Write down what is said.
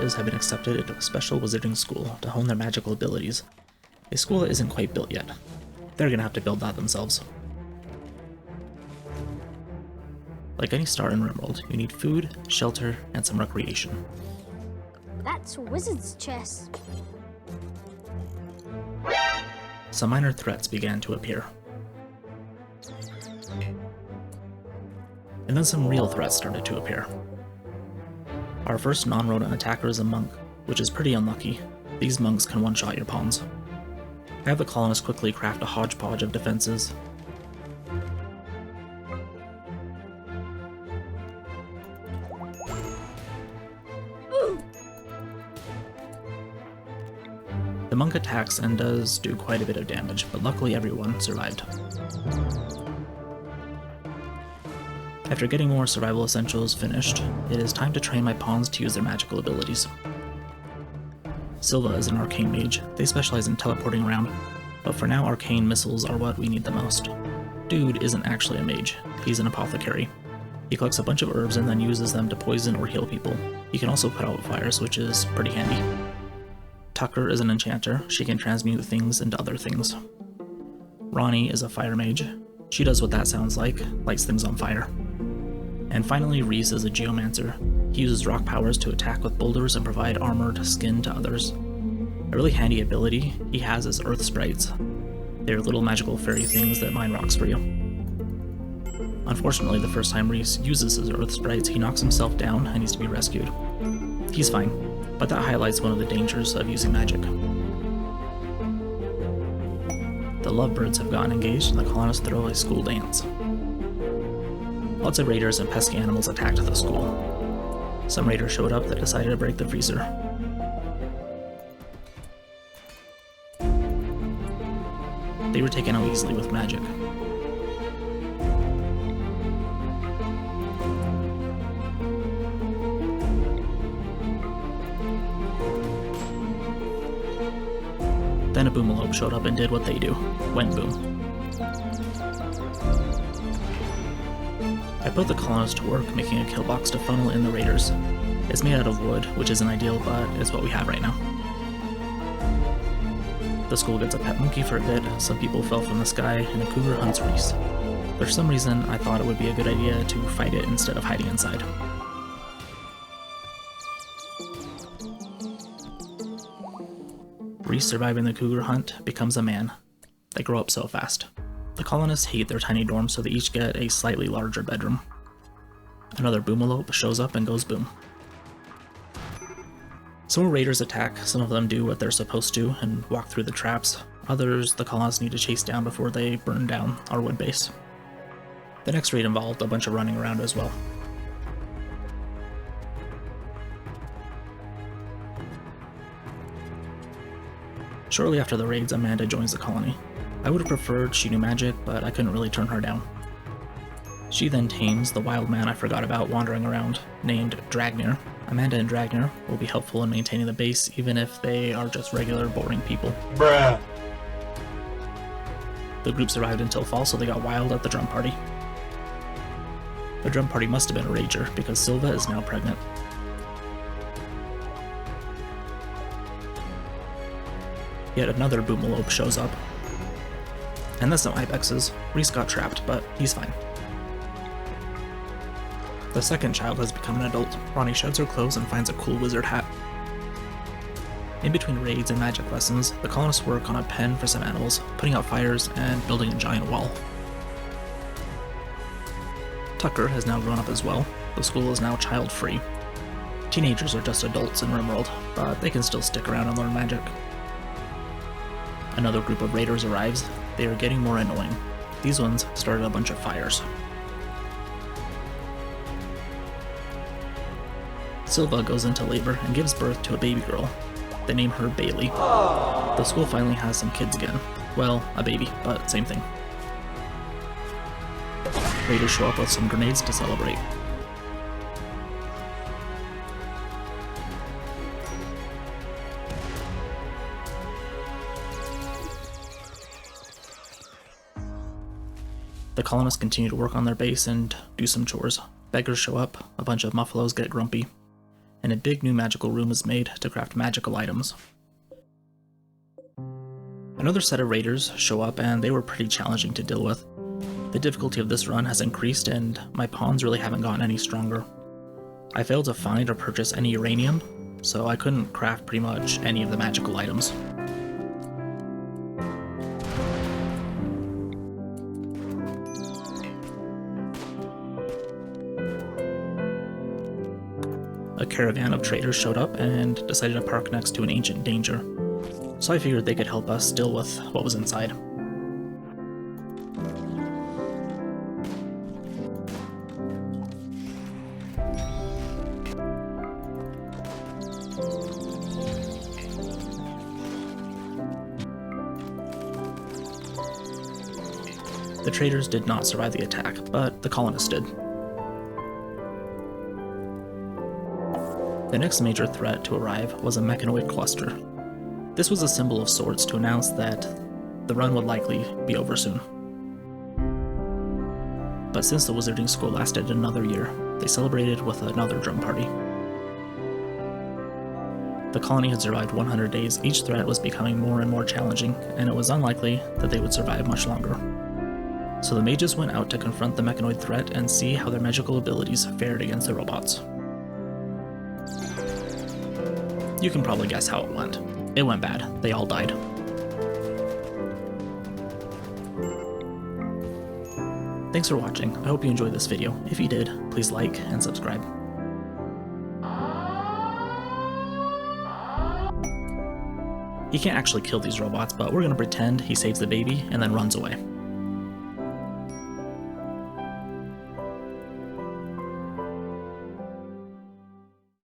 mages have been accepted into a special wizarding school to hone their magical abilities. A school that isn't quite built yet. They're gonna have to build that themselves. Like any star in RimWorld, you need food, shelter, and some recreation. That's wizard's chess. Some minor threats began to appear. And then some real threats started to appear. Our first non-rodent attacker is a monk, which is pretty unlucky. These monks can one-shot your pawns. I have the colonists quickly craft a hodgepodge of defenses. The monk attacks and does do quite a bit of damage, but luckily everyone survived. After getting more survival essentials finished, it is time to train my pawns to use their magical abilities. Silva is an arcane mage. They specialize in teleporting around, but for now arcane missiles are what we need the most. Dude isn't actually a mage, he's an apothecary. He collects a bunch of herbs and then uses them to poison or heal people. He can also put out fires, which is pretty handy. Tucker is an enchanter. She can transmute things into other things. Ronnie is a fire mage. She does what that sounds like, lights things on fire. And finally, Reese is a geomancer. He uses rock powers to attack with boulders and provide armored skin to others. A really handy ability he has is earth sprites. They're little magical fairy things that mine rocks for you. Unfortunately, the first time Reese uses his earth sprites, he knocks himself down and needs to be rescued. He's fine, but that highlights one of the dangers of using magic. The lovebirds have gotten engaged and the colonists throw a school dance. Lots of raiders and pesky animals attacked the school. Some raiders showed up that decided to break the freezer. They were taken out easily with magic. Then a boomalope showed up and did what they do. Went boom. I put the colonists to work making a kill box to funnel in the raiders. It's made out of wood, which isn't ideal, but it's what we have right now. The school gets a pet monkey for a bit, some people fell from the sky, and a cougar hunts Reese. For some reason, I thought it would be a good idea to fight it instead of hiding inside. Reese surviving the cougar hunt becomes a man. They grow up so fast. The colonists hate their tiny dorms, so they each get a slightly larger bedroom. Another boomalope shows up and goes boom. Some raiders attack, some of them do what they're supposed to and walk through the traps. Others the colonists need to chase down before they burn down our wood base. The next raid involved a bunch of running around as well. Shortly after the raids, Amanda joins the colony. I would have preferred she knew magic, but I couldn't really turn her down. She then tames the wild man I forgot about wandering around, named Dragnir. Amanda and Dragnir will be helpful in maintaining the base, even if they are just regular, boring people. Bruh. The group survived until fall, so they got wild at the drum party. The drum party must have been a rager, because Silva is now pregnant. Yet another boomalope shows up. And that's no ibexes. Reese got trapped, but he's fine. The second child has become an adult. Ronnie sheds her clothes and finds a cool wizard hat. In between raids and magic lessons, the colonists work on a pen for some animals, putting out fires and building a giant wall. Tucker has now grown up as well. The school is now child-free. Teenagers are just adults in RimWorld, but they can still stick around and learn magic. Another group of raiders arrives. They are getting more annoying. These ones started a bunch of fires. Silva goes into labor and gives birth to a baby girl. They name her Bailey. The school finally has some kids again. Well, a baby, but same thing. Raiders show up with some grenades to celebrate. The colonists continue to work on their base and do some chores. Beggars show up, a bunch of muffalos get grumpy. and a big new magical room was made to craft magical items. Another set of raiders show up, and they were pretty challenging to deal with. The difficulty of this run has increased, and my pawns really haven't gotten any stronger. I failed to find or purchase any uranium, so I couldn't craft pretty much any of the magical items. A caravan of traders showed up and decided to park next to an ancient danger, so I figured they could help us deal with what was inside. The traders did not survive the attack, but the colonists did. The next major threat to arrive was a mechanoid cluster. This was a symbol of sorts to announce that the run would likely be over soon. But since the wizarding school lasted another year, they celebrated with another drum party. The colony had survived 100 days, each threat was becoming more and more challenging, and it was unlikely that they would survive much longer. So the mages went out to confront the mechanoid threat and see how their magical abilities fared against the robots. You can probably guess how it went. It went bad. They all died. Thanks for watching. I hope you enjoyed this video. If you did, please like and subscribe. He can't actually kill these robots, but we're gonna pretend he saves the baby and then runs away.